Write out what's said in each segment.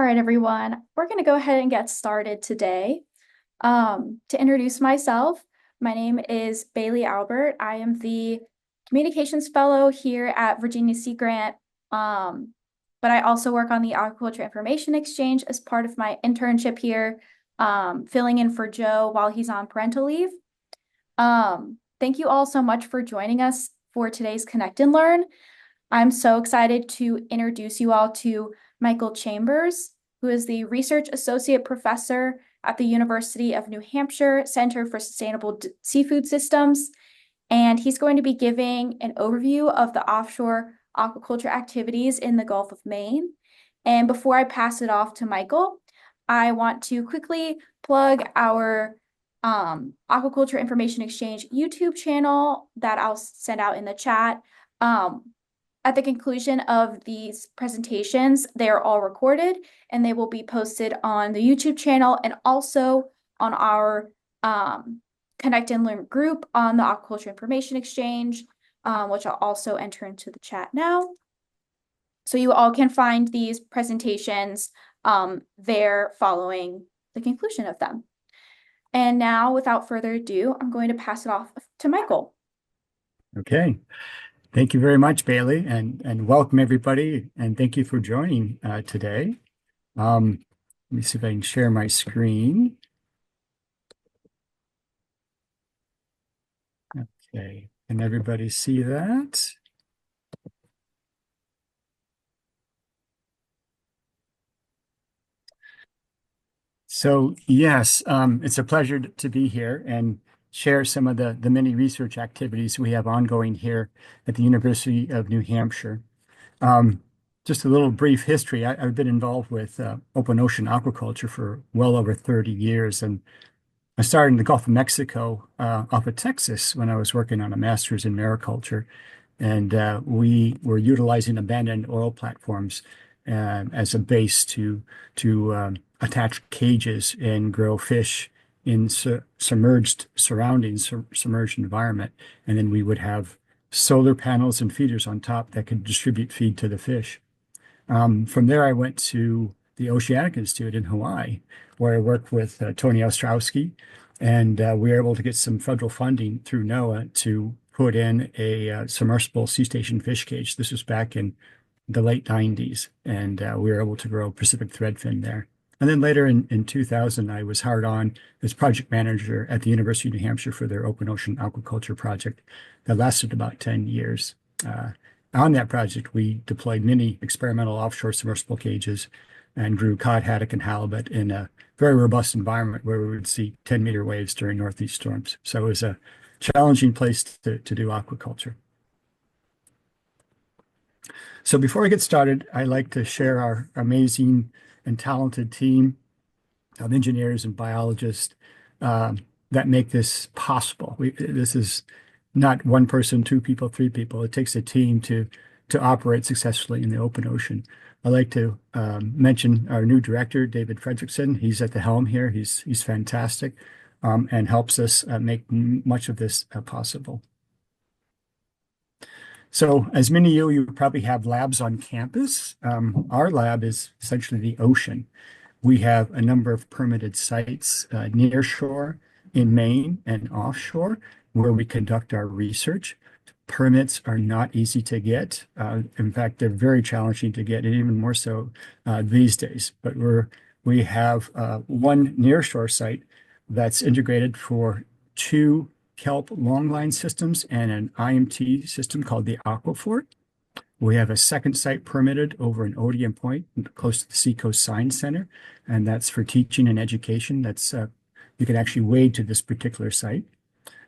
right, everyone, we're going to go ahead and get started today. To introduce myself, my name is Bailey Albert. I am the Communications Fellow here at Virginia Sea Grant, but I also work on the Aquaculture Information Exchange as part of my internship here, filling in for Joe while he's on parental leave. Thank you all so much for joining us for today's Connect and Learn. I'm so excited to introduce you all to Michael Chambers, who is the Research Associate Professor at the University of New Hampshire Center for Sustainable Seafood Systems. And he's going to be giving an overview of the offshore aquaculture activities in the Gulf of Maine. And before I pass it off to Michael, I want to quickly plug our Aquaculture Information Exchange YouTube channel that I'll send out in the chat. At the conclusion of these presentations, they are all recorded and they will be posted on the YouTube channel and also on our Connect and Learn group on the Aquaculture Information Exchange, which I'll also enter into the chat now. So you all can find these presentations there following the conclusion of them. And now, without further ado, I'm going to pass it off to Michael. Okay. Thank you very much, Bailey, and welcome everybody, and thank you for joining today. Let me see if I can share my screen. Okay, can everybody see that? So yes, it's a pleasure to be here and share some of the many research activities we have ongoing here at the University of New Hampshire. Just a little brief history. I've been involved with open ocean aquaculture for well over 30 years, and I started in the Gulf of Mexico off of Texas when I was working on a master's in mariculture, and we were utilizing abandoned oil platforms as a base to attach cages and grow fish in submerged surroundings, submerged environment. And then we would have solar panels and feeders on top that could distribute feed to the fish. From there, I went to the Oceanic Institute in Hawaii, where I worked with Tony Ostrowski, and we were able to get some federal funding through NOAA to put in a submersible sea station fish cage. This was back in the late 90s, and we were able to grow Pacific threadfin there. And then later in 2000, I was hired on as project manager at the University of New Hampshire for their open ocean aquaculture project that lasted about 10 years. On that project, we deployed many experimental offshore submersible cages and grew cod, haddock, and halibut in a very robust environment where we would see 10-meter waves during northeast storms. So it was a challenging place to do aquaculture. So before I get started, I'd like to share our amazing and talented team of engineers and biologists that make this possible. This is not one person, two people, three people. It takes a team to operate successfully in the open ocean. I'd like to mention our new director, David Fredrickson. He's at the helm here. He's fantastic and helps us make much of this possible. So as many of you probably have labs on campus, our lab is essentially the ocean. We have a number of permitted sites near shore in Maine and offshore where we conduct our research. Permits are not easy to get. In fact, they're very challenging to get, and even more so these days. But we have one nearshore site that's integrated for two kelp longline systems and an IMT system called the Aquafort. We have a second site permitted over in Odium Point, close to the Seacoast Science Center, and that's for teaching and education. That's you can actually wade to this particular site.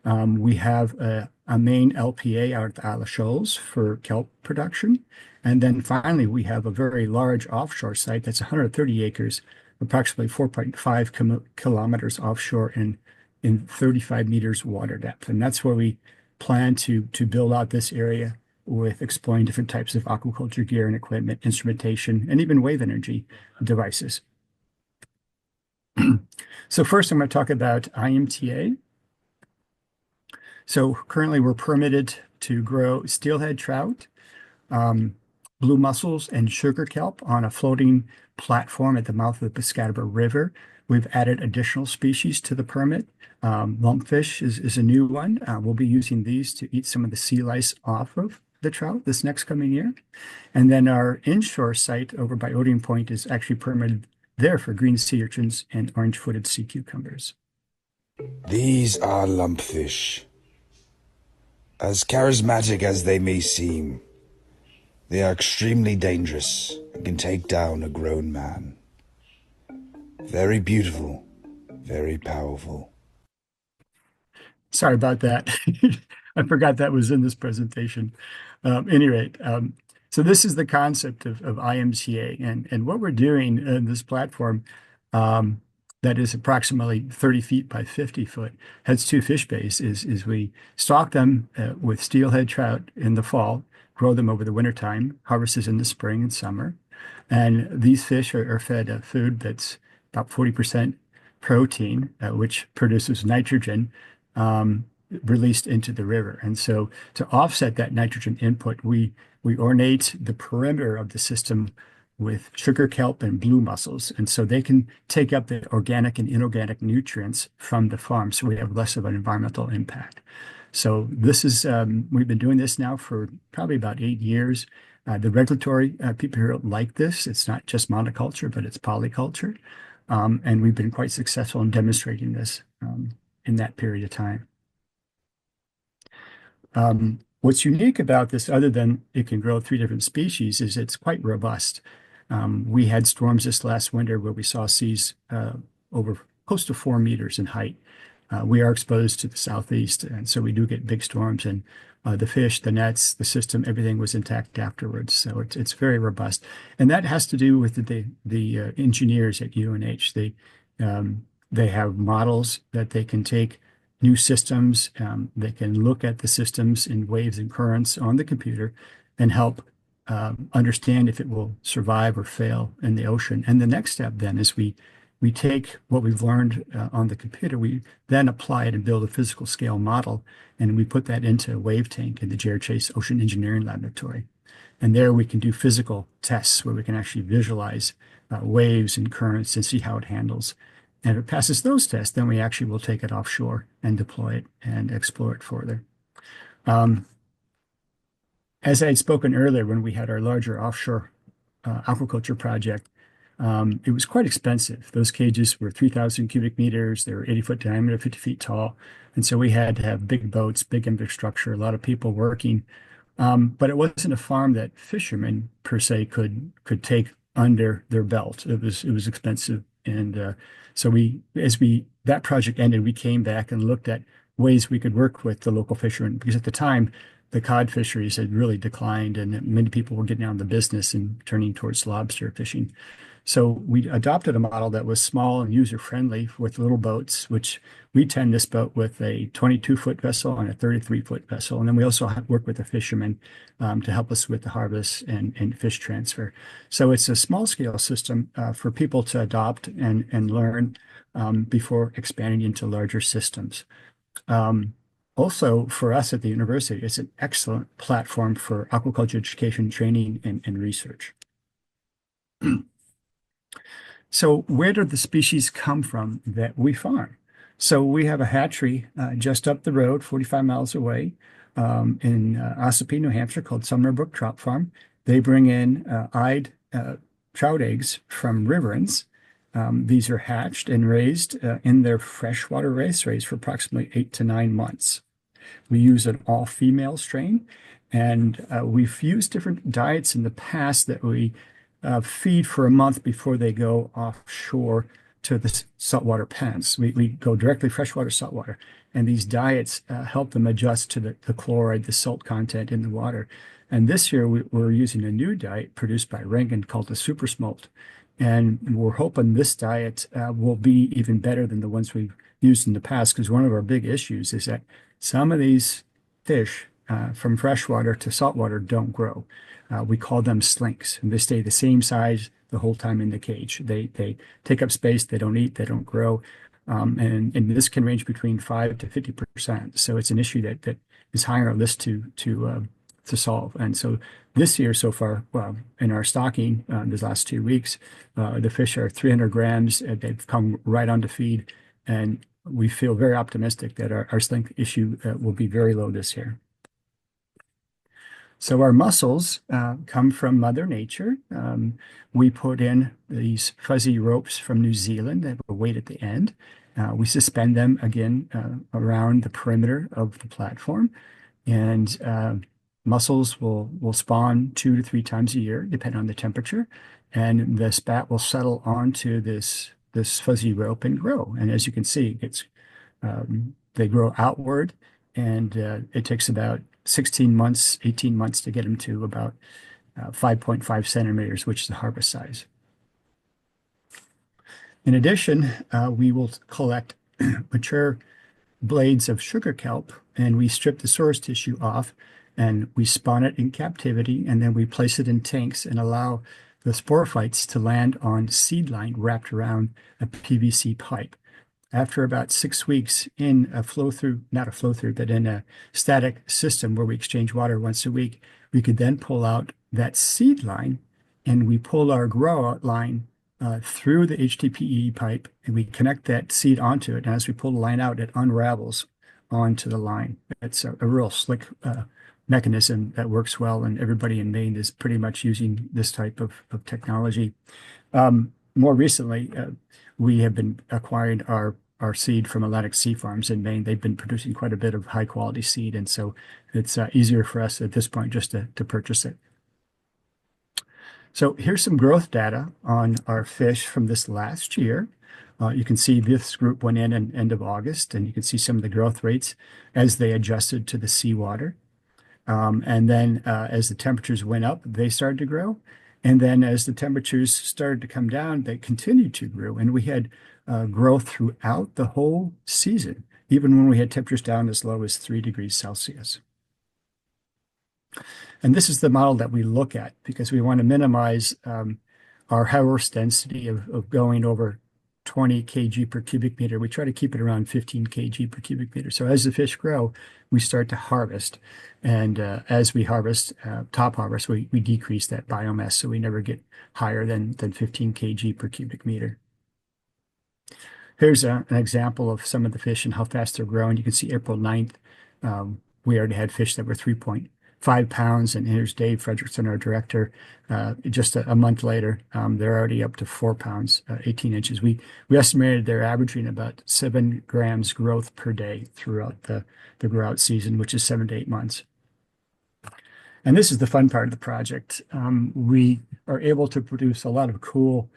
We have a main LPA out at the Isle of Shoals for kelp production. And then finally, we have a very large offshore site that's 130 acres, approximately 4.5 kilometers offshore in 35 meters water depth. And that's where we plan to build out this area with exploring different types of aquaculture gear and equipment, instrumentation, and even wave energy devices. So first, I'm going to talk about IMTA. So currently we're permitted to grow steelhead trout, blue mussels, and sugar kelp on a floating platform at the mouth of the Piscataway River. We've added additional species to the permit. Lumpfish is a new one. We'll be using these to eat some of the sea lice off of the trout this next coming year. And then our inshore site over by Odium Point is actually permitted there for green sea urchins and orange-footed sea cucumbers. These are lumpfish. As charismatic as they may seem, they are extremely dangerous and can take down a grown man. Very beautiful, very powerful. Sorry about that. I forgot that was in this presentation. Any rate, so this is the concept of IMCA, and what we're doing in this platform that is approximately 30 feet by 50 foot, has two fish bays, is we stock them with steelhead trout in the fall, grow them over the wintertime, harvest in the spring and summer. And these fish are fed a food that's about 40% protein, which produces nitrogen released into the river. And so to offset that nitrogen input, we ornate the perimeter of the system with sugar kelp and blue mussels. And so they can take up the organic and inorganic nutrients from the farm. So we have less of an environmental impact. So this is, we've been doing this now for probably about 8 years. The regulatory people here like this. It's not just monoculture, but it's polyculture. And we've been quite successful in demonstrating this in that period of time. What's unique about this, other than it can grow 3 different species, is it's quite robust. We had storms this last winter where we saw seas over close to 4 meters in height. We are exposed to the southeast, and so we do get big storms, and the fish, the nets, the system, everything was intact afterwards. So it's very robust. And that has to do with the engineers at UNH. They have models that they can take new systems. They can look at the systems in waves and currents on the computer and help understand if it will survive or fail in the ocean. And the next step then is we take what we've learned on the computer, we then apply it and build a physical scale model, and we put that into a wave tank in the Jared Chase Ocean Engineering Laboratory. And there we can do physical tests where we can actually visualize waves and currents and see how it handles. And if it passes those tests, then we actually will take it offshore and deploy it and explore it further. As I had spoken earlier, when we had our larger offshore aquaculture project, it was quite expensive. Those cages were 3,000 cubic meters. They were 80-foot diameter, 50 feet tall. And so we had to have big boats, big infrastructure, a lot of people working. But it wasn't a farm that fishermen per se could take under their belt. It was expensive. And so that project ended, we came back and looked at ways we could work with the local fishermen, because at the time the cod fisheries had really declined and many people were getting out of the business and turning towards lobster fishing. So we adopted a model that was small and user-friendly with little boats, which we tend this boat with a 22-foot vessel and a 33-foot vessel. And then we also work with the fishermen to help us with the harvest and fish transfer. So it's a small-scale system for people to adopt and learn before expanding into larger systems. Also, for us at the university, it's an excellent platform for aquaculture education, training, and research. So where do the species come from that we farm? So we have a hatchery just up the road, 45 miles away, in Ossipee, New Hampshire, called Summerbrook Trout Farm. They bring in eyed trout eggs from riverins. These are hatched and raised in their freshwater race for approximately 8 to 9 months. We use an all-female strain, and we've used different diets in the past that we feed for a month before they go offshore to the saltwater pens. We go directly freshwater, saltwater, and these diets help them adjust to the chloride, the salt content in the water. And this year we're using a new diet produced by Rengen called the Super Smolt. And we're hoping this diet will be even better than the ones we've used in the past, because one of our big issues is that some of these fish from freshwater to saltwater don't grow. We call them slinks, and they stay the same size the whole time in the cage. They take up space, they don't eat, they don't grow, and this can range between 5 to 50%. So it's an issue that is high on our list to to solve. And so this year so far, well, in our stocking, these last 2 weeks, the fish are 300 grams. They've come right onto feed, and we feel very optimistic that our slink issue will be very low this year. So our mussels come from Mother Nature. We put in these fuzzy ropes from New Zealand that have a weight at the end. We suspend them again around the perimeter of the platform, and mussels will spawn 2 to 3 times a year, depending on the temperature, and the spat will settle onto this fuzzy rope and grow. And as you can see, they grow outward, and it takes about 16 months, 18 months to get them to about 5.5 centimeters, which is the harvest size. In addition, we will collect mature blades of sugar kelp, and we strip the source tissue off, and we spawn it in captivity, and then we place it in tanks and allow the sporophytes to land on seed line wrapped around a PVC pipe. After about 6 weeks in a flow through, not a flow through, but in a static system where we exchange water once a week, we could then pull out that seed line, and we pull our grow out line through the HDPE pipe, and we connect that seed onto it. And as we pull the line out, it unravels onto the line. It's a real slick mechanism that works well, and everybody in Maine is pretty much using this type of technology. More recently, we have been acquiring our seed from Atlantic Sea Farms in Maine. They've been producing quite a bit of high quality seed, and so it's easier for us at this point just to purchase it. So here's some growth data on our fish from this last year. You can see this group went in end of August, and you can see some of the growth rates as they adjusted to the seawater. And then as the temperatures went up, they started to grow. And then as the temperatures started to come down, they continued to grow. And we had growth throughout the whole season, even when we had temperatures down as low as 3 degrees Celsius. And this is the model that we look at because we want to minimize our harvest density of going over 20 kg per cubic meter. We try to keep it around 15 kg per cubic meter. So as the fish grow, we start to harvest. And as we harvest, top harvest, we decrease that biomass so we never get higher than 15 kg per cubic meter. Here's an example of some of the fish and how fast they're growing. You can see April 9th, we already had fish that were 3.5 pounds. And here's Dave Fredrickson, our director. Just a month later, they're already up to 4 pounds, 18 inches. We estimated they're averaging about 7 grams growth per day throughout the grow-out season, which is 7 to 8 months. And this is the fun part of the project. We are able to produce a lot of cool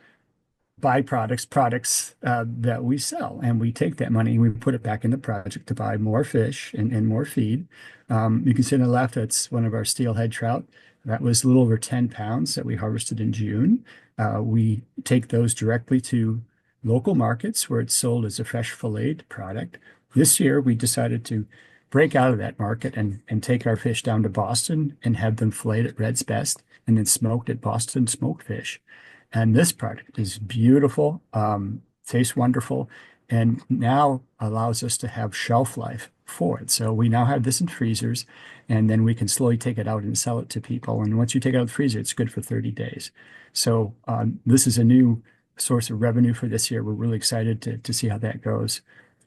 products that we sell, and we take that money and we put it back in the project to buy more fish and more feed. You can see on the left, that's one of our steelhead trout. That was a little over 10 pounds that we harvested in June. We take those directly to local markets where it's sold as a fresh filleted product. This year, we decided to break out of that market and take our fish down to Boston and have them filleted at Red's Best and then smoked at Boston Smoked Fish. And this product is beautiful, tastes wonderful, and now allows us to have shelf life for it. So we now have this in freezers, and then we can slowly take it out and sell it to people. And once you take it out of the freezer, it's good for 30 days. So this is a new source of revenue for this year. We're really excited to see how that goes.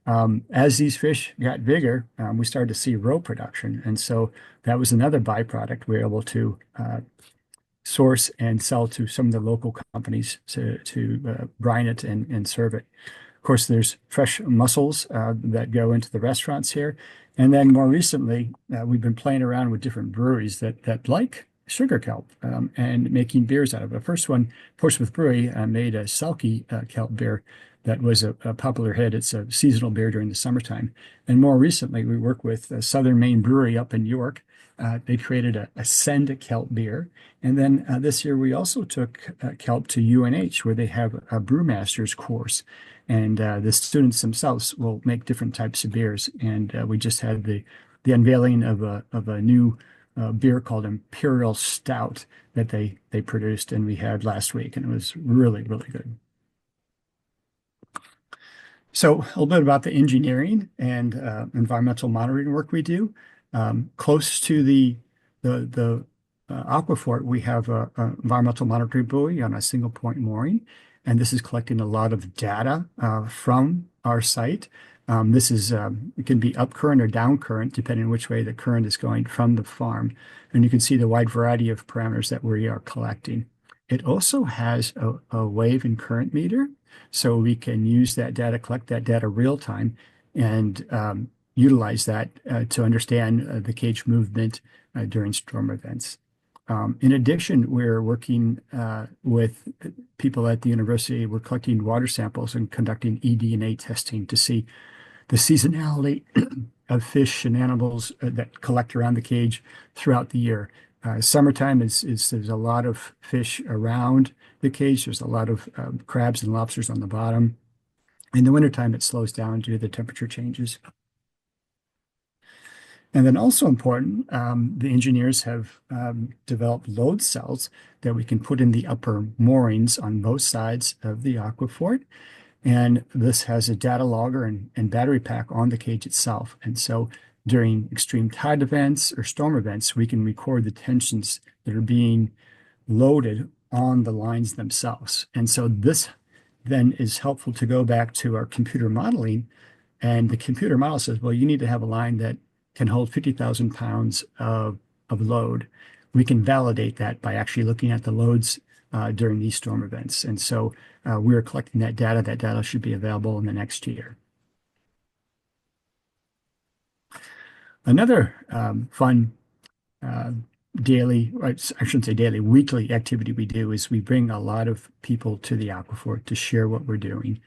As these fish got bigger, we started to see roe production. And so that was another byproduct. We were able to source and sell to some of the local companies to brine it and serve it. Of course, there's fresh mussels that go into the restaurants here. And then more recently, we've been playing around with different breweries that like sugar kelp and making beers out of it. The first one, Portsmouth Brewery, made a Selkie kelp beer that was a popular hit. It's a seasonal beer during the summertime. And more recently, we work with Southern Maine Brewery up in York. They created a Send kelp beer. And then this year, we also took kelp to UNH, where they have a brewmaster's course. And the students themselves will make different types of beers. And we just had the unveiling of a new beer called Imperial Stout that they produced and we had last week. And it was really, really good. So a little bit about the engineering and environmental monitoring work we do. Close to the the Aquafort, we have a environmental monitoring buoy on a single point mooring, and this is collecting a lot of data from our site. It can be up current or down current, depending on which way the current is going from the farm. And you can see the wide variety of parameters that we are collecting. It also has a wave and current meter, so we can use that data, collect that data real time, and utilize that to understand the cage movement during storm events. In addition, we're working with people at the university. We're collecting water samples and conducting eDNA testing to see the seasonality of fish and animals that collect around the cage throughout the year. Summertime there's a lot of fish around the cage. There's a lot of crabs and lobsters on the bottom. In the wintertime, it slows down due to the temperature changes. And then also important, the engineers have developed load cells that we can put in the upper moorings on both sides of the Aquafort. And this has a data logger and battery pack on the cage itself. And so during extreme tide events or storm events, we can record the tensions that are being loaded on the lines themselves. And so this then is helpful to go back to our computer modeling. And the computer model says, well, you need to have a line that can hold 50,000 pounds of load. We can validate that by actually looking at the loads during these storm events. And so we're collecting that data. That data should be available in the next year. Another fun daily, I shouldn't say daily, weekly activity we do is we bring a lot of people to the Aquafort to share what we're doing.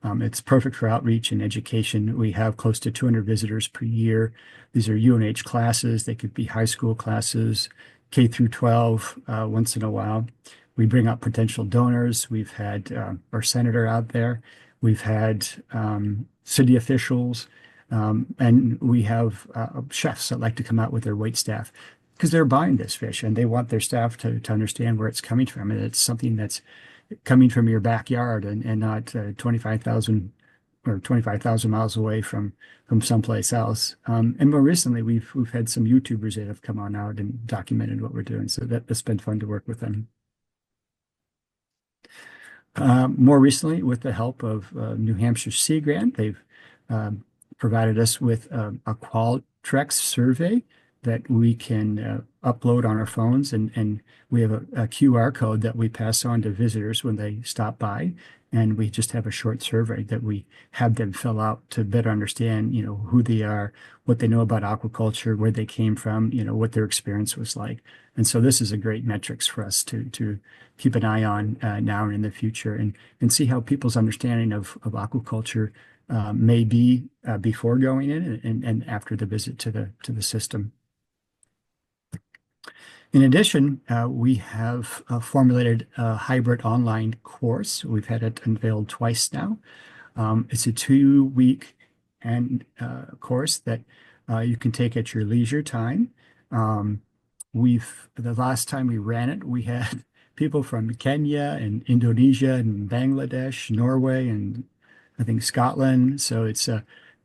It's perfect for outreach and education. We have close to 200 visitors per year. These are UNH classes. They could be high school classes, K through 12 once in a while. We bring out potential donors. We've had our senator out there. We've had city officials. And we have chefs that like to come out with their wait staff because they're buying this fish and they want their staff to understand where it's coming from. And it's something that's coming from your backyard and not 25,000 or 25,000 miles away from someplace else. And more recently, we've had some YouTubers that have come on out and documented what we're doing. So that's been fun to work with them. More recently, with the help of New Hampshire Sea Grant, they've provided us with a Qualtrics survey that we can upload on our phones, and we have a QR code that we pass on to visitors when they stop by, and we just have a short survey that we have them fill out to better understand, who they are, what they know about aquaculture, where they came from, what their experience was like. And so this is a great metrics for us to keep an eye on now and in the future, and see how people's understanding of aquaculture may be before going in and after the visit to the system. In addition, we have formulated a hybrid online course. We've had it unveiled twice now. It's a 2-week course that you can take at your leisure time. The last time we ran it, we had people from Kenya and Indonesia and Bangladesh, Norway, and I think Scotland. So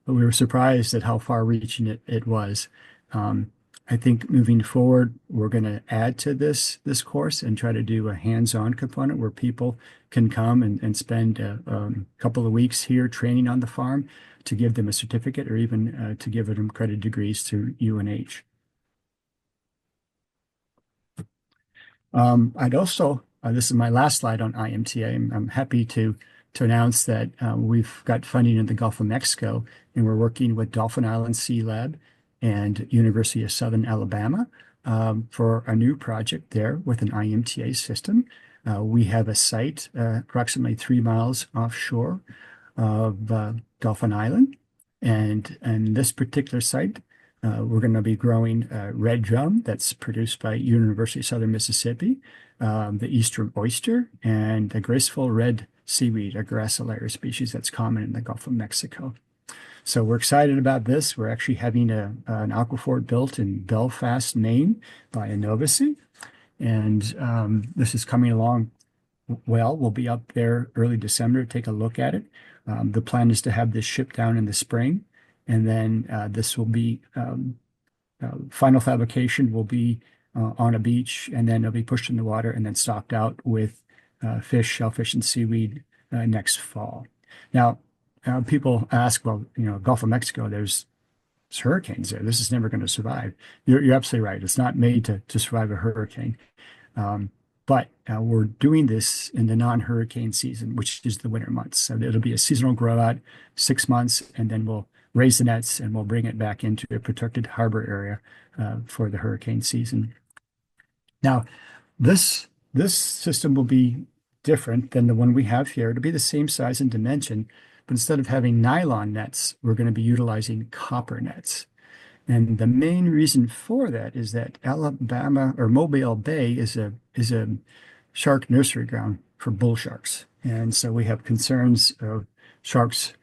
we were surprised at how far-reaching it was. I think moving forward, we're going to add to this course and try to do a hands-on component where people can come and spend a couple of weeks here training on the farm to give them a certificate or even to give them credit degrees through UNH. I'd also, this is my last slide on IMTA. I'm happy to announce that we've got funding in the Gulf of Mexico, and we're working with Dolphin Island Sea Lab and University of Southern Alabama for a new project there with an IMTA system. We have a site approximately 3 miles offshore of Dolphin Island, and this particular site, we're going to be growing red drum that's produced by University of Southern Mississippi, the eastern oyster, and the graceful red seaweed, a Gracilaria species that's common in the Gulf of Mexico. So we're excited about this. We're actually having an aquafort built in Belfast, Maine by Innovacy. And this is coming along well. We'll be up there early December to take a look at it. The plan is to have this shipped down in the spring. And then this will be, final fabrication will be on a beach, and then they'll be pushed in the water and then stocked out with fish, shellfish, and seaweed next fall. Now, people ask, well, Gulf of Mexico, there's hurricanes there. This is never going to survive. You're absolutely right. It's not made to survive a hurricane. Um, but we're doing this in the non-hurricane season, which is the winter months. So it'll be a seasonal grow out, 6 months, and then we'll raise the nets and we'll bring it back into a protected harbor area for the hurricane season. Now, this system will be different than the one we have here. It'll be the same size and dimension, but instead of having nylon nets, we're going to be utilizing copper nets. And the main reason for that is that Alabama or Mobile Bay is a shark nursery ground for bull sharks. And so we have concerns of sharks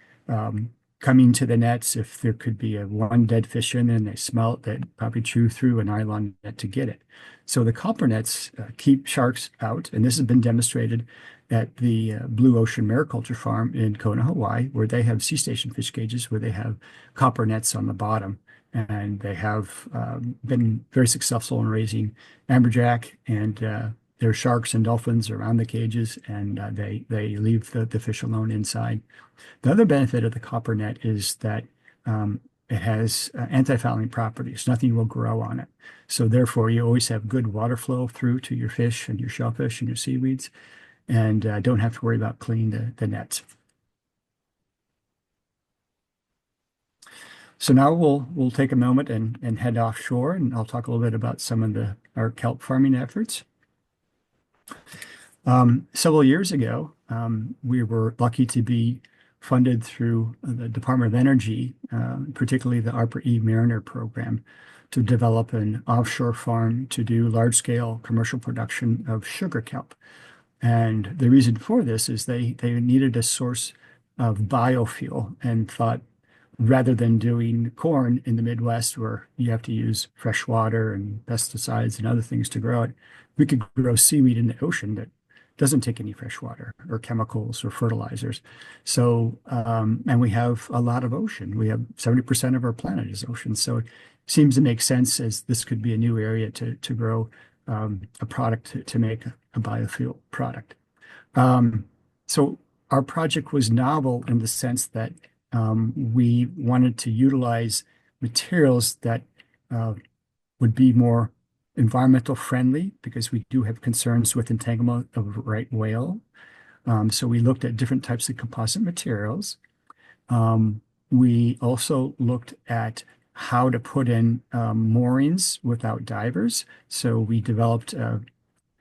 coming to the nets. If there could be one dead fish in and they smell it, they'd probably chew through a nylon net to get it. So the copper nets keep sharks out, and this has been demonstrated at the Blue Ocean Mariculture Farm in Kona, Hawaii, where they have sea station fish cages where they have copper nets on the bottom. And they have been very successful in raising amberjack, and there are sharks and dolphins around the cages, and they leave the fish alone inside. The other benefit of the copper net is that it has anti-fouling properties. Nothing will grow on it. So therefore, you always have good water flow through to your fish and your shellfish and your seaweeds, and don't have to worry about cleaning the nets. So now we'll take a moment and head offshore, and I'll talk a little bit about some of our kelp farming efforts. Several years ago, we were lucky to be funded through the Department of Energy, particularly the ARPA-E Mariner program, to develop an offshore farm to do large-scale commercial production of sugar kelp. And the reason for this is they needed a source of biofuel and thought, rather than doing corn in the Midwest where you have to use fresh water and pesticides and other things to grow it, we could grow seaweed in the ocean that doesn't take any fresh water or chemicals or fertilizers. So, and we have a lot of ocean. We have 70% of our planet is ocean. So it seems to make sense as this could be a new area to grow a product to make a biofuel product. So our project was novel in the sense that we wanted to utilize materials that would be more environmental friendly because we do have concerns with entanglement of right whale. So we looked at different types of composite materials. We also looked at how to put in moorings without divers. So we developed an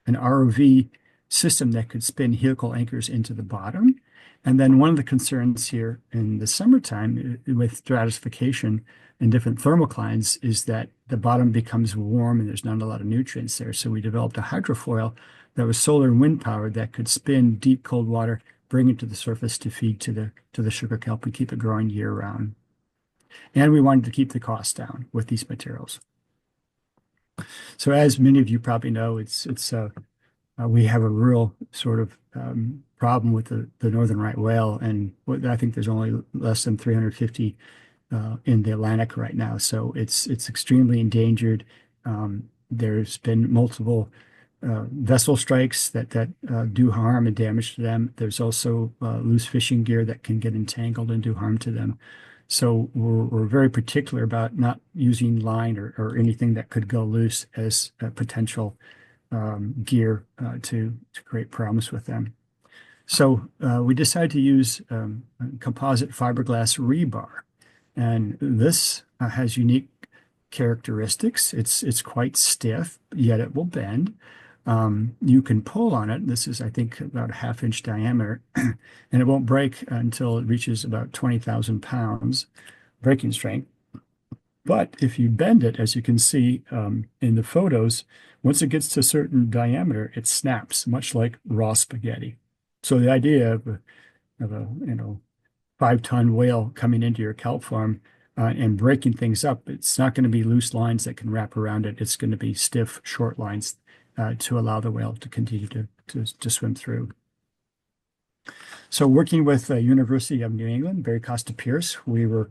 ROV system that could spin helical anchors into the bottom. And then one of the concerns here in the summertime with stratification and different thermoclines is that the bottom becomes warm and there's not a lot of nutrients there. So we developed a hydrofoil that was solar and wind powered that could spin deep cold water, bring it to the surface to feed to the sugar kelp and keep it growing year round. And we wanted to keep the cost down with these materials. So as many of you probably know, we have a real sort of problem with the northern right whale, and I think there's only less than 350 in the Atlantic right now. So it's extremely endangered. There's been multiple vessel strikes that do harm and damage to them. There's also loose fishing gear that can get entangled and do harm to them. So we're very particular about not using line or anything that could go loose as a potential gear to create problems with them. So we decided to use composite fiberglass rebar, and this has unique characteristics. It's quite stiff, yet it will bend. You can pull on it. This is, I think, about a half-inch diameter, and it won't break until it reaches about 20,000 pounds breaking strength. But if you bend it, as you can see in the photos, once it gets to a certain diameter, it snaps, much like raw spaghetti. So the idea of a 5-ton whale coming into your kelp farm and breaking things up, it's not going to be loose lines that can wrap around it. It's going to be stiff, short lines to allow the whale to continue to swim through. So working with the University of New England, Barry Costa Pierce, we were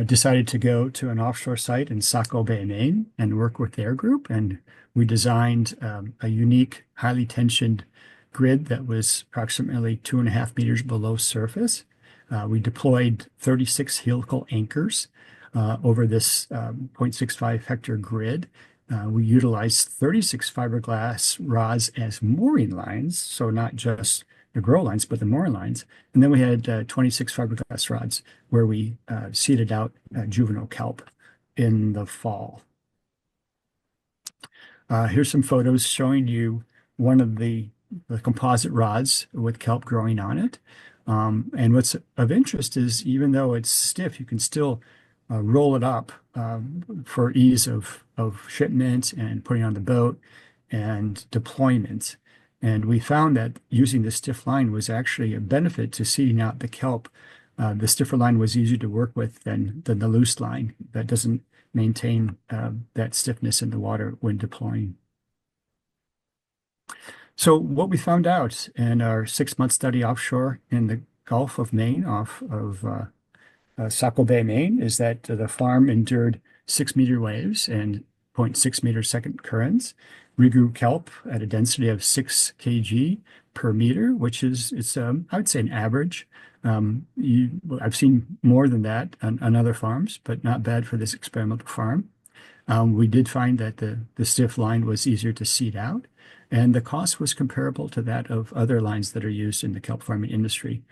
decided to go to an offshore site in Saco Bay, Maine, and work with their group. And we designed a unique, highly tensioned grid that was approximately 2.5 meters below surface. We deployed 36 helical anchors over this 0.65 hectare grid. We utilized 36 fiberglass rods as mooring lines, so not just the grow lines, but the mooring lines. And then we had 26 fiberglass rods where we seeded out juvenile kelp in the fall. Here's some photos showing you one of the composite rods with kelp growing on it. And what's of interest is even though it's stiff, you can still roll it up for ease of shipment and putting on the boat and deployment. And we found that using the stiff line was actually a benefit to seeding out the kelp. The stiffer line was easier to work with than the loose line that doesn't maintain that stiffness in the water when deploying. So what we found out in our 6-month study offshore in the Gulf of Maine off of Saco Bay, Maine, is that the farm endured 6-meter waves and 0.6 meter second currents. Regrew kelp at a density of 6 kg per meter, which is I would say an average. I've seen more than that on other farms, but not bad for this experimental farm. We did find that the stiff line was easier to seed out, and the cost was comparable to that of other lines that are used in the kelp farming industry.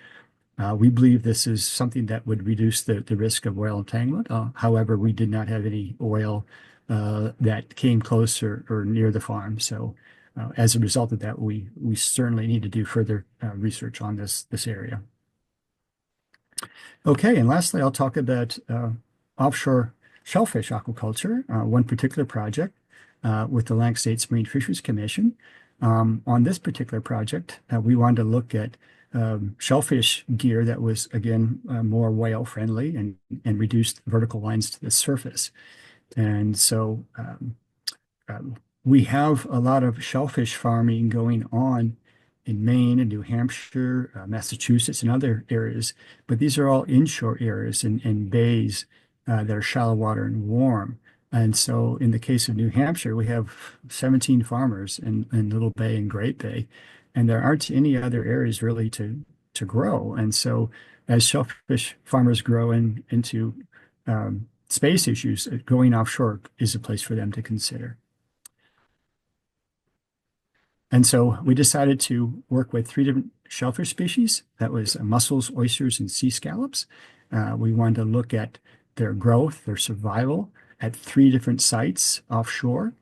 We believe this is something that would reduce the risk of oil entanglement. However, we did not have any oil that came close or near the farm. So as a result of that, we certainly need to do further research on this area. Okay, and lastly, I'll talk about offshore shellfish aquaculture, one particular project with the Atlantic States Marine Fisheries Commission. On this particular project, we wanted to look at shellfish gear that was, again, more whale friendly and reduced vertical lines to the surface. And so we have a lot of shellfish farming going on in Maine and New Hampshire, Massachusetts, and other areas, but these are all inshore areas and bays that are shallow water and warm. And so in the case of New Hampshire, we have 17 farmers in Little Bay and Great Bay, and there aren't any other areas really to grow. And so as shellfish farmers grow into space issues, going offshore is a place for them to consider. And so we decided to work with 3 different shellfish species. That was mussels, oysters, and sea scallops. We wanted to look at their growth, their survival at 3 different sites offshore.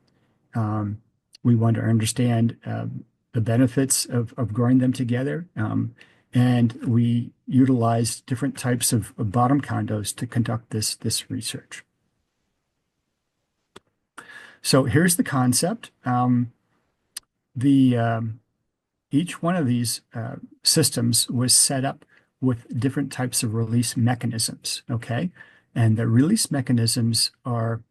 We wanted to understand the benefits of growing them together. And we utilized different types of bottom condos to conduct this research. So here's the concept. Each one of these systems was set up with different types of release mechanisms, okay? And the release mechanisms are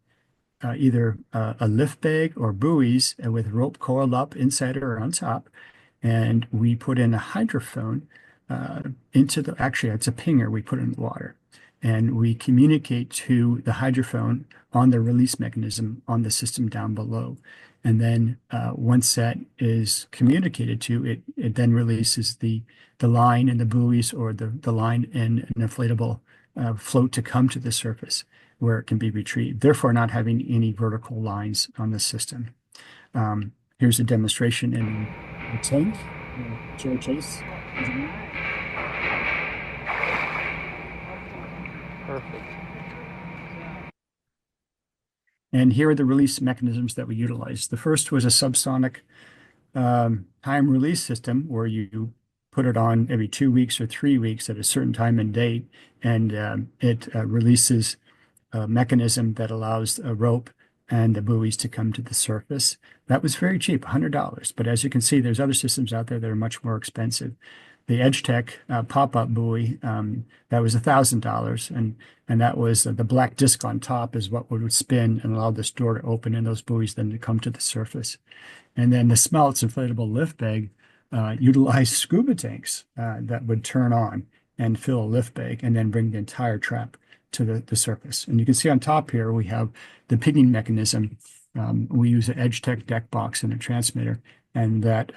either a lift bag or buoys with rope coiled up inside or on top. And we put in a hydrophone actually it's a pinger we put in the water. And we communicate to the hydrophone on the release mechanism on the system down below. And then once that is communicated to, it then releases the line and the buoys or the line and an inflatable float to come to the surface where it can be retrieved, therefore not having any vertical lines on the system. Here's a demonstration in the tank. Joe Chase. Perfect. And here are the release mechanisms that we utilized. The first was a subsonic time release system where you put it on every 2 weeks or 3 weeks at a certain time and date, and it releases a mechanism that allows a rope and the buoys to come to the surface. That was very cheap, $100. But as you can see, there's other systems out there that are much more expensive. The EdgeTech pop-up buoy, that was $1,000, and that was the black disc on top is what would spin and allow this door to open and those buoys then to come to the surface. And then the Smelts inflatable lift bag utilized scuba tanks that would turn on and fill a lift bag and then bring the entire trap to the surface. And you can see on top here, we have the pinging mechanism. We use an EdgeTech deck box and a transmitter, and that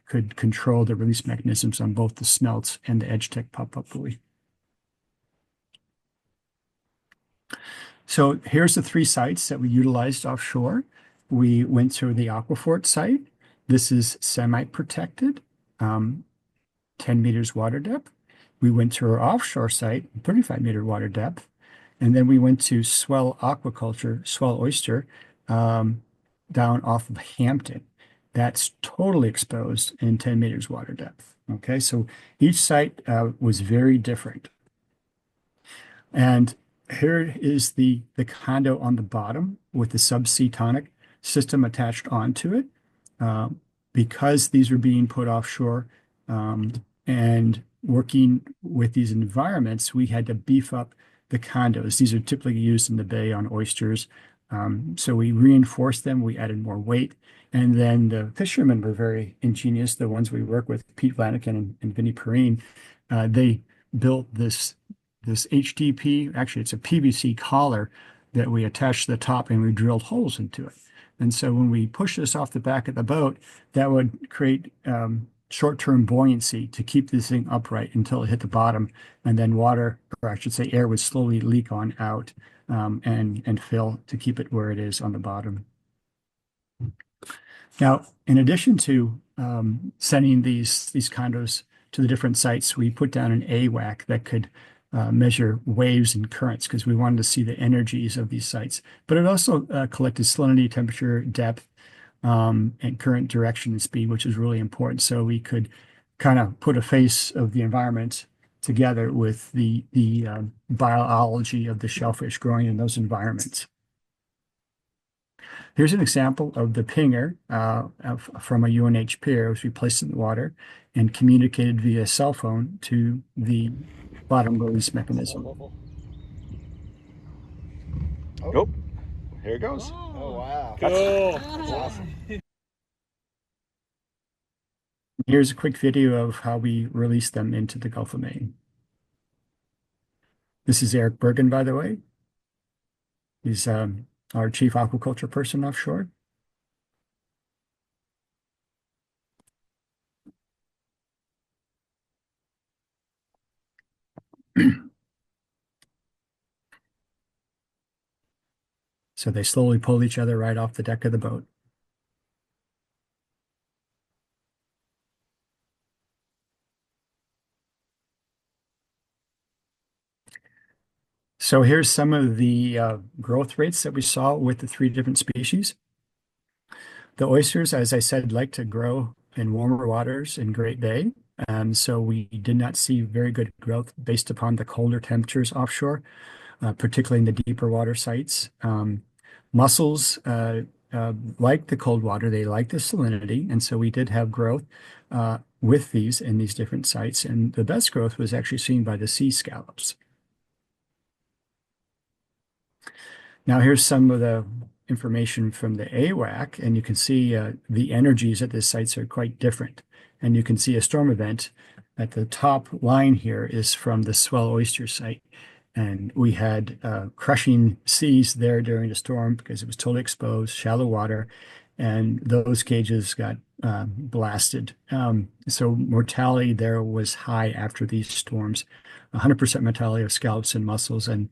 could control the release mechanisms on both the smelts and the EdgeTech pop-up buoy. So here's the 3 sites that we utilized offshore. We went to the Aquafort site. This is semi-protected, 10 meters water depth. We went to our offshore site, 35-meter water depth. And then we went to Swell Aquaculture, Swell Oyster, down off of Hampton. That's totally exposed in 10 meters water depth. Okay, so each site was very different. And here is the condo on the bottom with the subsea tonic system attached onto it. Because these were being put offshore and working with these environments, we had to beef up the condos. These are typically used in the bay on oysters. So we reinforced them, we added more weight. And then the fishermen were very ingenious, the ones we work with, Pete Vlaniken and Vinnie Perrine. They built this HDP, actually it's a PVC collar that we attached to the top and we drilled holes into it. And so when we push this off the back of the boat, that would create short-term buoyancy to keep this thing upright until it hit the bottom. And then water, or I should say air, would slowly leak on out and fill to keep it where it is on the bottom. Now, in addition to sending these condos to the different sites, we put down an AWAC that could measure waves and currents because we wanted to see the energies of these sites. But it also collected salinity, temperature, depth, and current direction and speed, which is really important. So we could kind of put a face of the environment together with the biology of the shellfish growing in those environments. Here's an example of the pinger from a UNH pier, which we placed in the water and communicated via cell phone to the bottom release mechanism. Nope. Here it goes. Oh, wow. Cool. That's awesome. Here's a quick video of how we release them into the Gulf of Maine. This is Eric Bergen, by the way. He's our chief aquaculture person offshore. So they slowly pull each other right off the deck of the boat. So here's some of the growth rates that we saw with the 3 different species. The oysters, as I said, like to grow in warmer waters in Great Bay. So we did not see very good growth based upon the colder temperatures offshore, particularly in the deeper water sites. Mussels like the cold water, they like the salinity, and so we did have growth with these in these different sites. And the best growth was actually seen by the sea scallops. Now here's some of the information from the AWAC, and you can see the energies at the sites are quite different. And you can see a storm event at the top line here is from the Swell Oyster site. And we had crushing seas there during the storm because it was totally exposed, shallow water, and those cages got blasted. So mortality there was high after these storms, 100% mortality of scallops and mussels. And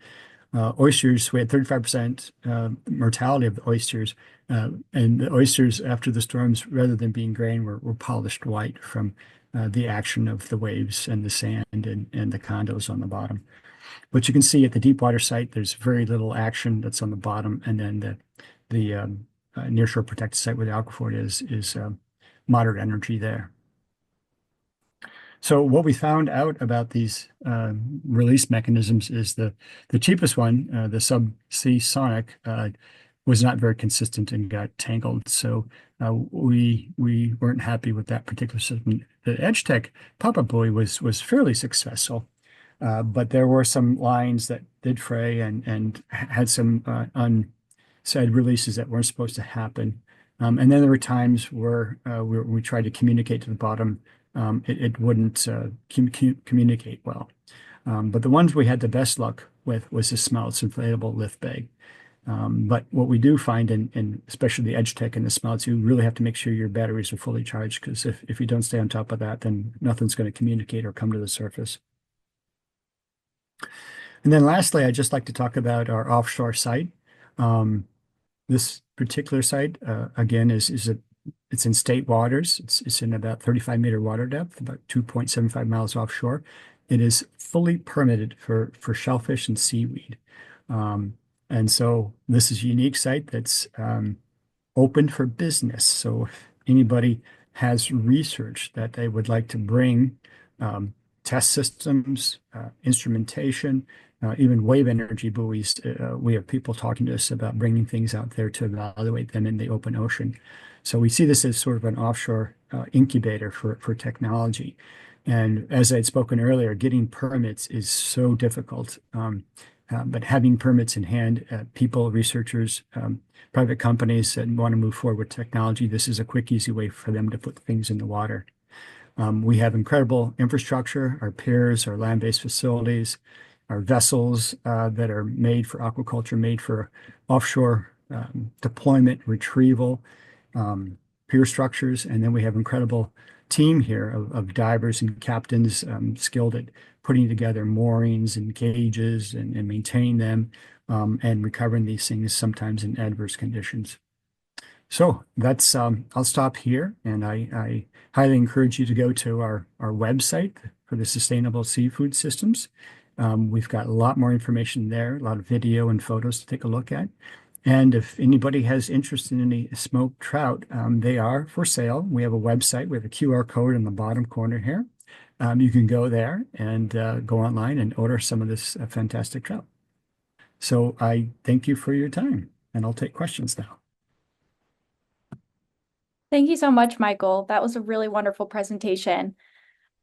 oysters, we had 35% mortality of the oysters. And the oysters after the storms, rather than being grain, were polished white from the action of the waves and the sand and the condos on the bottom. But you can see at the deep water site, there's very little action that's on the bottom. And then the nearshore protected site where the Aquafort is moderate energy there. So what we found out about these release mechanisms is the cheapest one, the subsea sonic, was not very consistent and got tangled. So we weren't happy with that particular system. The EdgeTech pop-up buoy was fairly successful, but there were some lines that did fray and had some unsaid releases that weren't supposed to happen. And then there were times where we tried to communicate to the bottom. It wouldn't communicate well. But the ones we had the best luck with was the Smelts inflatable lift bag. But what we do find in especially the edge tech and the Smelts, you really have to make sure your batteries are fully charged, because if you don't stay on top of that, then nothing's going to communicate or come to the surface. And then lastly, I'd just like to talk about our offshore site. Um, this particular site, again, it's in state waters. It's in about 35-meter water depth, about 2.75 miles offshore. It is fully permitted for shellfish and seaweed. And so this is a unique site that's open for business. So if anybody has research that they would like to bring, test systems, instrumentation, even wave energy buoys, we have people talking to us about bringing things out there to evaluate them in the open ocean. So we see this as sort of an offshore incubator for technology. And as I'd spoken earlier, getting permits is so difficult. But having permits in hand, people, researchers, private companies that want to move forward with technology, this is a quick, easy way for them to put things in the water. We have incredible infrastructure, our piers, our land-based facilities, our vessels that are made for aquaculture, made for offshore deployment, retrieval, pier structures, and then we have incredible team here of divers and captains skilled at putting together moorings and cages and maintaining them and recovering these things sometimes in adverse conditions. So that's I'll stop here, and I highly encourage you to go to our website for the Sustainable Seafood Systems. We've got a lot more information there, a lot of video and photos to take a look at. And if anybody has interest in any smoked trout, they are for sale. We have a website with a QR code in the bottom corner here. You can go there and go online and order some of this fantastic trout. So I thank you for your time, and I'll take questions now. Thank you so much, Michael. That was a really wonderful presentation.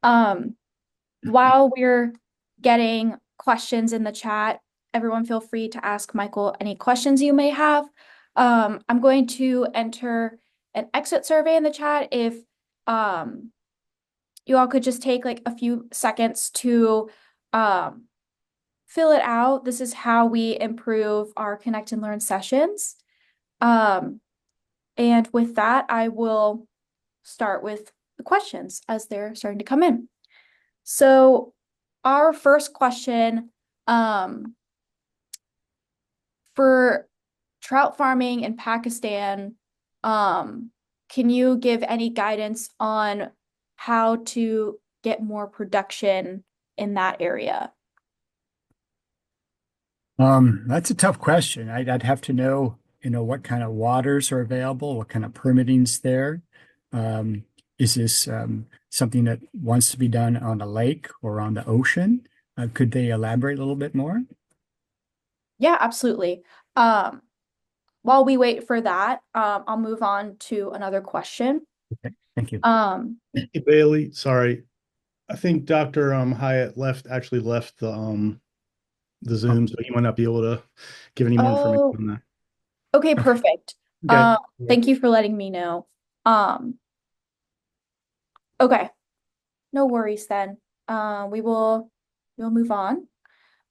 While we're getting questions in the chat, everyone feel free to ask Michael any questions you may have. I'm going to enter an exit survey in the chat. If you all could just take like a few seconds to fill it out. This is how we improve our Connect and Learn sessions. And with that, I will start with the questions as they're starting to come in. So our first question, for trout farming in Pakistan, can you give any guidance on how to get more production in that area? That's a tough question. I'd have to know, what kind of waters are available, what kind of permitting's there. Is this something that wants to be done on a lake or on the ocean? Could they elaborate a little bit more? Yeah, absolutely. While we wait for that, I'll move on to another question. Okay, thank you. Hey, Bailey, sorry. I think Dr. Hyatt actually left the Zoom, so he might not be able to give any more information on that. Okay, perfect. Okay. Thank you for letting me know. Okay, no worries then. We'll move on.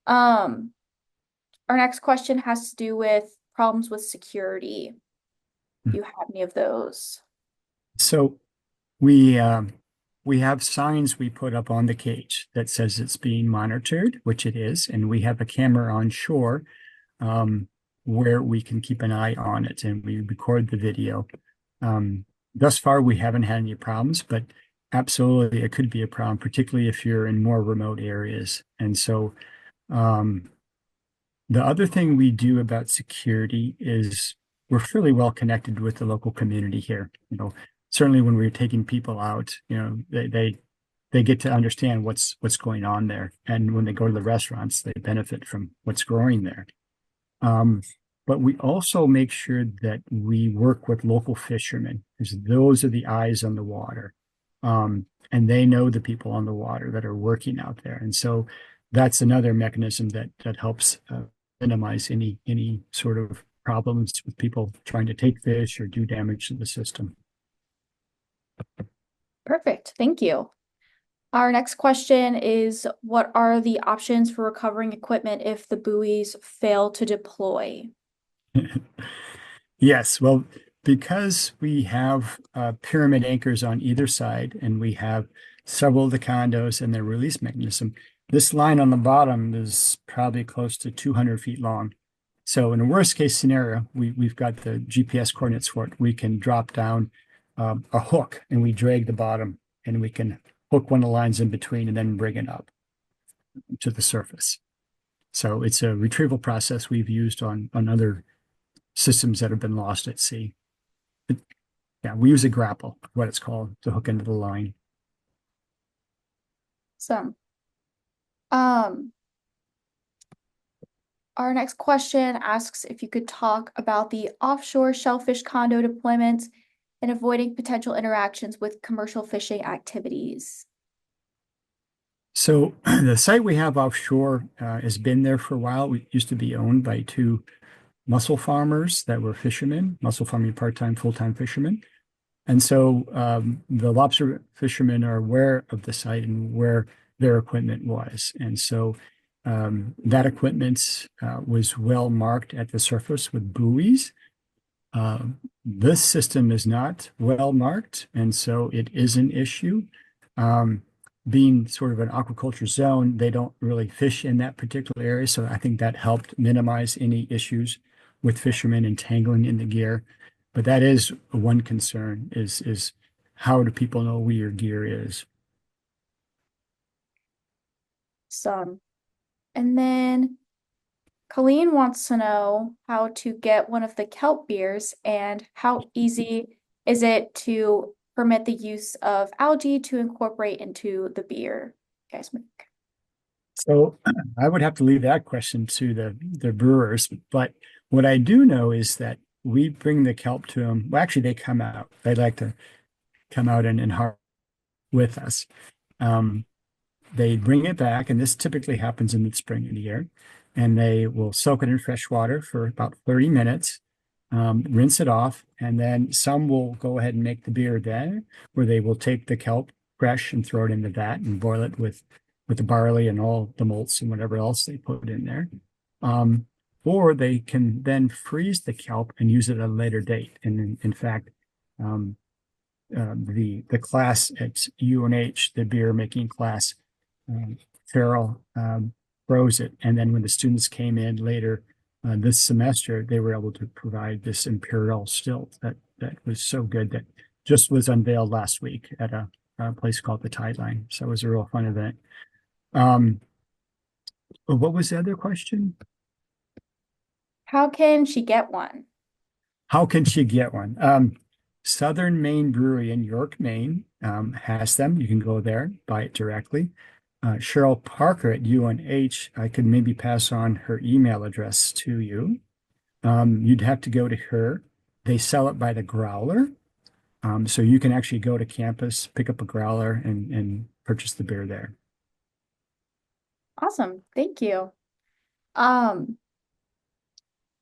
Our next question has to do with problems with security. Do you have any of those? So we have signs we put up on the cage that says it's being monitored, which it is, and we have a camera on shore where we can keep an eye on it, and we record the video. Thus far, we haven't had any problems, but absolutely it could be a problem, particularly if you're in more remote areas. And so the other thing we do about security is we're fairly well connected with the local community here. Certainly when we're taking people out, they get to understand what's going on there. And when they go to the restaurants, they benefit from what's growing there. But we also make sure that we work with local fishermen, because those are the eyes on the water. And they know the people on the water that are working out there. And so that's another mechanism that helps minimize any sort of problems with people trying to take fish or do damage to the system. Perfect. Thank you. Our next question is, what are the options for recovering equipment if the buoys fail to deploy? Yes, well, because we have pyramid anchors on either side and we have several of the condos and their release mechanism, this line on the bottom is probably close to 200 feet long. So in a worst case scenario, we've got the GPS coordinates for it. We can drop down a hook and we drag the bottom and we can hook one of the lines in between and then bring it up to the surface. So it's a retrieval process we've used on other systems that have been lost at sea. Yeah, we use a grapple, what it's called, to hook into the line. So, um, our next question asks if you could talk about the offshore shellfish condo deployments and avoiding potential interactions with commercial fishing activities. So the site we have offshore has been there for a while. It used to be owned by two mussel farmers that were fishermen, mussel farming part-time, full-time fishermen. And so the lobster fishermen are aware of the site and where their equipment was. And so that equipment was well marked at the surface with buoys. This system is not well marked, and so it is an issue. Being sort of an aquaculture zone, they don't really fish in that particular area. So I think that helped minimize any issues with fishermen entangling in the gear. But that is one concern is how do people know where your gear is? And then Colleen wants to know how to get one of the kelp beers and how easy is it to permit the use of algae to incorporate into the beer you guys make. So I would have to leave that question to the brewers. But what I do know is that we bring the kelp to them. Well, actually, they come out. They like to come out and harvest with us. They bring it back, and this typically happens in the spring of the year. And they will soak it in fresh water for about 30 minutes, rinse it off, and then some will go ahead and make the beer then, where they will take the kelp fresh and throw it in the vat and boil it with the barley and all the malts and whatever else they put in there. Or they can then freeze the kelp and use it at a later date. And in fact, the class at UNH, the beer making class, Farrell froze it. And then when the students came in later this semester, they were able to provide this imperial still that was so good that just was unveiled last week at a place called the Tide Line. So it was a real fun event. What was the other question? How can she get one? How can she get one? Southern Maine Brewery in York, Maine has them. You can go there, buy it directly. Cheryl Parker at UNH, I could maybe pass on her email address to you. You'd have to go to her. They sell it by the growler. So you can actually go to campus, pick up a growler and purchase the beer there. Awesome. Thank you.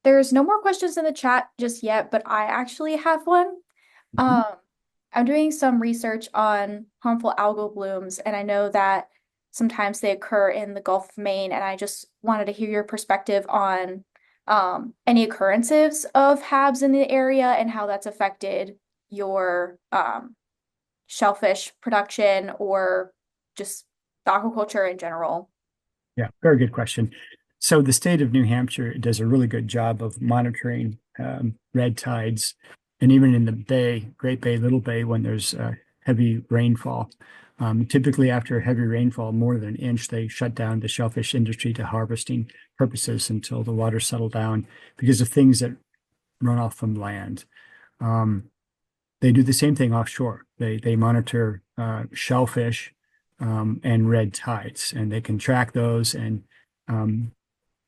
There's no more questions in the chat just yet, but I actually have one. I'm doing some research on harmful algal blooms, and I know that sometimes they occur in the Gulf of Maine, and I just wanted to hear your perspective on any occurrences of HABs in the area and how that's affected your shellfish production or just the aquaculture in general. Yeah, very good question. So the state of New Hampshire does a really good job of monitoring red tides, and even in the bay, Great Bay, Little Bay, when there's heavy rainfall. Typically after heavy rainfall, more than an inch, they shut down the shellfish industry to harvesting purposes until the water settled down because of things that run off from land. They do the same thing offshore. They monitor shellfish and red tides, and they can track those. And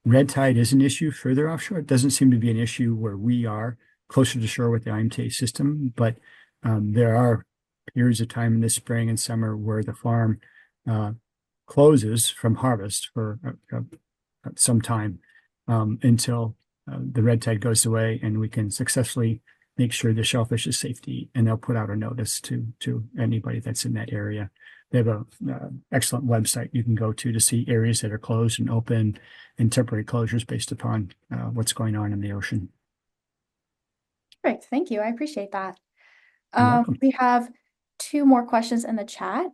red tide is an issue further offshore. It doesn't seem to be an issue where we are closer to shore with the IMTA system, but there are periods of time in the spring and summer where the farm closes from harvest for some time until the red tide goes away and we can successfully make sure the shellfish is safe to eat. And they'll put out a notice to anybody that's in that area. they have a excellent website you can go to see areas that are closed and open and temporary closures based upon what's going on in the ocean. Great, thank you. I appreciate that. You're welcome. We have two more questions in the chat.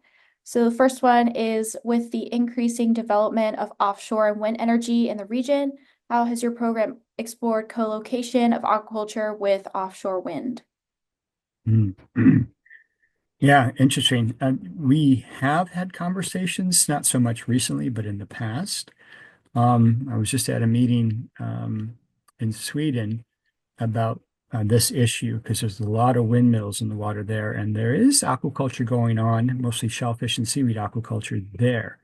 So the first one is, with the increasing development of offshore and wind energy in the region, how has your program explored co-location of aquaculture with offshore wind? Yeah, interesting. We have had conversations, not so much recently, but in the past. I was just at a meeting in Sweden about this issue because there's a lot of windmills in the water there, and there is aquaculture going on, mostly shellfish and seaweed aquaculture there.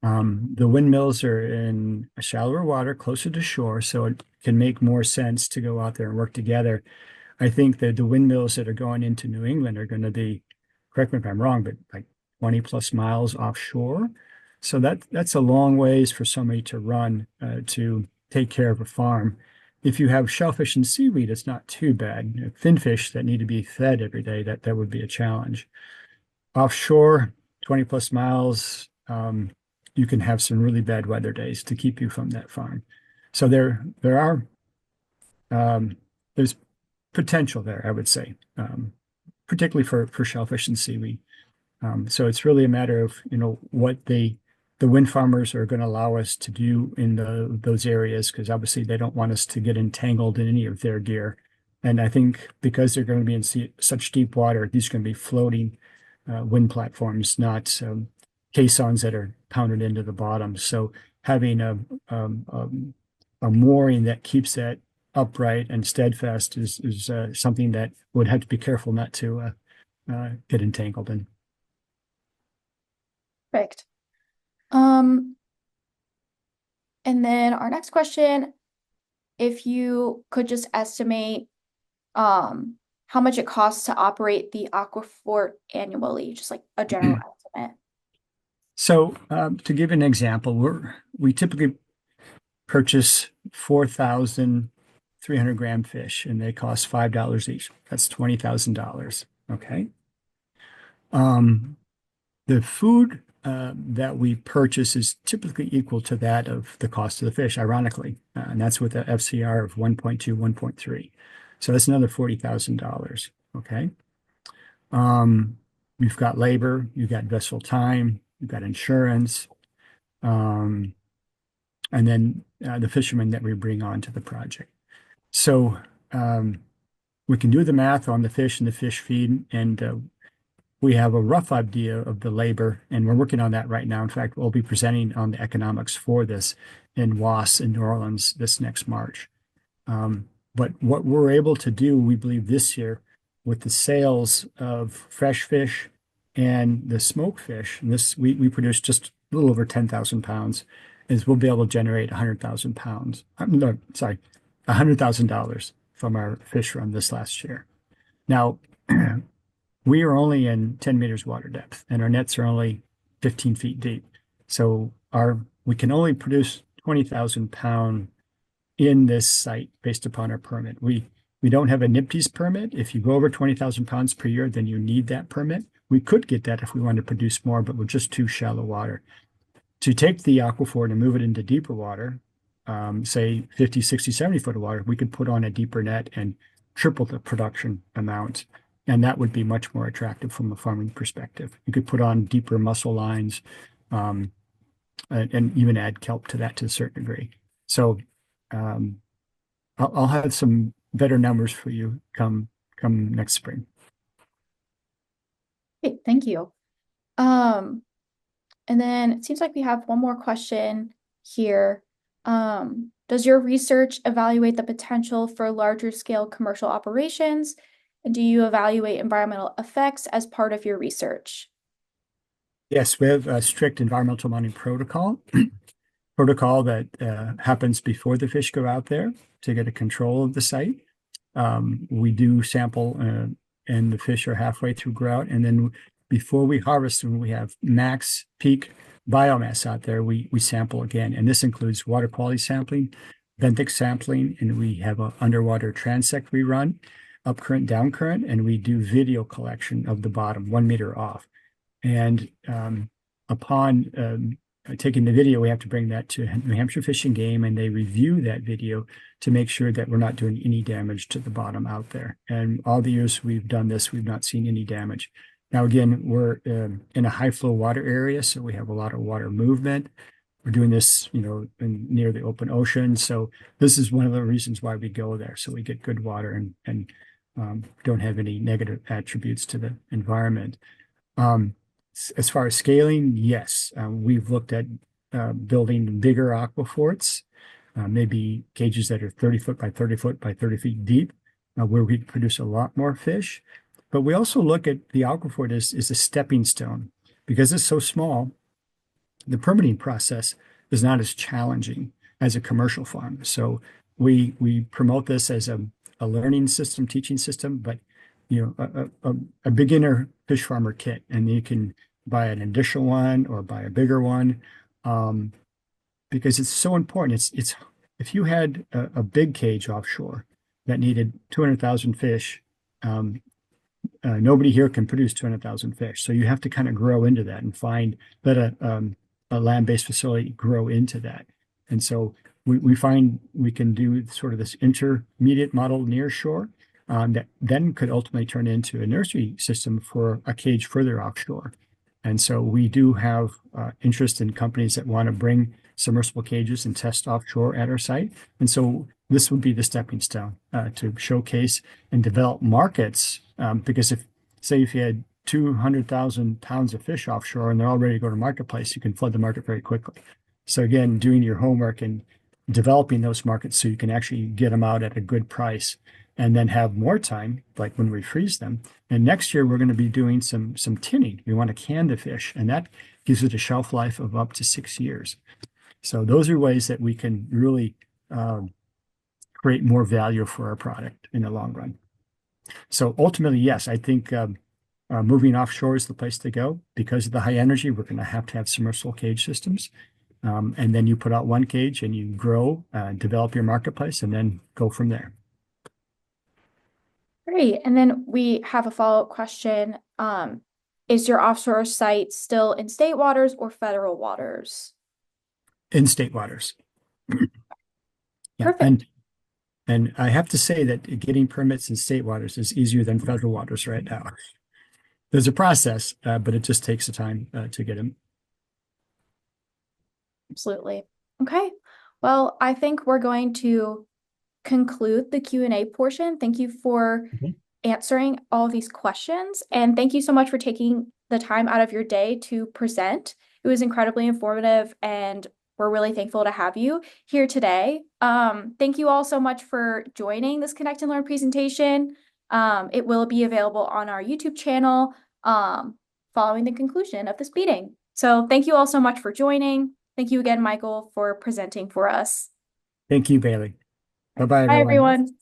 The windmills are in a shallower water, closer to shore, so it can make more sense to go out there and work together. I think that the windmills that are going into New England are going to be, correct me if I'm wrong, but like 20 plus miles offshore. So that's a long ways for somebody to run to take care of a farm. If you have shellfish and seaweed, it's not too bad. Finfish that need to be fed every day, that would be a challenge. Offshore, 20 plus miles, you can have some really bad weather days to keep you from that farm. So there are there's potential there, I would say, particularly for shellfish and seaweed. So it's really a matter of, what the wind farmers are going to allow us to do in those areas, because obviously they don't want us to get entangled in any of their gear. And I think because they're going to be in such deep water, these are going to be floating wind platforms, not caissons that are pounded into the bottom. So having a mooring that keeps that upright and steadfast is something that would have to be careful not to get entangled in. Perfect. And then our next question, if you could just estimate how much it costs to operate the Aquafort annually, just like a general estimate. So to give an example, we typically purchase 4,300-gram fish, and they cost $5 each. That's $20,000. Okay. The food that we purchase is typically equal to that of the cost of the fish, ironically, and that's with a FCR of 1.2, 1.3. So that's another $40,000. Okay. We've got labor, you've got vessel time, you've got insurance, and then the fishermen that we bring on to the project. So we can do the math on the fish and the fish feed, and we have a rough idea of the labor, and we're working on that right now. In fact, we'll be presenting on the economics for this in WAS in New Orleans this next March. But what we're able to do, we believe this year, with the sales of fresh fish and the smoked fish, and this we produce just a little over 10,000 pounds, is we'll be able to generate 100,000 pounds. No, sorry, $100,000 from our fish run this last year. Now, we are only in 10 meters water depth, and our nets are only 15 feet deep. So we can only produce 20,000 pound in this site based upon our permit. We don't have a NPDES permit. If you go over 20,000 pounds per year, then you need that permit. We could get that if we wanted to produce more, but we're just too shallow water. To take the Aquafort and move it into deeper water, say 50, 60, 70 foot of water, we could put on a deeper net and triple the production amount. And that would be much more attractive from a farming perspective. You could put on deeper mussel lines and even add kelp to that to a certain degree. So I'll have some better numbers for you come next spring. Okay, thank you. And then it seems like we have one more question here. Does your research evaluate the potential for larger scale commercial operations? And do you evaluate environmental effects as part of your research? Yes, we have a strict environmental monitoring protocol that happens before the fish go out there to get a control of the site. We do sample and the fish are halfway through grout. And then before we harvest, when we have max peak biomass out there, we sample again. And this includes water quality sampling, benthic sampling, and we have an underwater transect we run, up current, down current, and we do video collection of the bottom 1 meter off. And upon taking the video, we have to bring that to New Hampshire Fish and Game, and they review that video to make sure that we're not doing any damage to the bottom out there. And all the years we've done this, we've not seen any damage. Now, again, we're in a high flow water area, so we have a lot of water movement. We're doing this, near the open ocean. So this is one of the reasons why we go there. So we get good water and don't have any negative attributes to the environment. As far as scaling, yes, we've looked at building bigger aquaforts, maybe cages that are 30 foot by 30 foot by 30 feet deep, where we produce a lot more fish. But we also look at the aquafort as a stepping stone. Because it's so small, the permitting process is not as challenging as a commercial farm. So we promote this as a learning system, teaching system, but a beginner fish farmer kit, and you can buy an additional one or buy a bigger one, because it's so important. It's if you had a big cage offshore that needed 200,000 fish, nobody here can produce 200,000 fish. So you have to kind of grow into that and let a land-based facility grow into that. And so we find we can do sort of this intermediate model near shore, that then could ultimately turn into a nursery system for a cage further offshore. And so we do have interest in companies that want to bring submersible cages and test offshore at our site. And so this would be the stepping stone to showcase and develop markets. Because if you had 200,000 pounds of fish offshore and they're all ready to go to marketplace, you can flood the market very quickly. So again, doing your homework and developing those markets so you can actually get them out at a good price, and then have more time, like when we freeze them. And next year, we're going to be doing some tinning. We want to can the fish, and that gives it a shelf life of up to 6 years. So those are ways that we can really create more value for our product in the long run. So ultimately, yes, I think moving offshore is the place to go. Because of the high energy, we're going to have submersible cage systems. And then you put out one cage and you grow, develop your marketplace, and then go from there. Great. And then we have a follow-up question. Is your offshore site still in state waters or federal waters? In state waters. Yeah, Perfect. and I have to say that getting permits in state waters is easier than federal waters right now. There's a process, but it just takes the time to get them. Absolutely. Okay. Well, I think we're going to conclude the Q&A portion. Thank you for answering all of these questions. And thank you so much for taking the time out of your day to present. It was incredibly informative, and we're really thankful to have you here today. Thank you all so much for joining this Connect and Learn presentation. It will be available on our YouTube channel following the conclusion of this meeting. So thank you all so much for joining. Thank you again, Michael, for presenting for us. Thank you, Bailey. Bye-bye, Bye, everyone. everyone.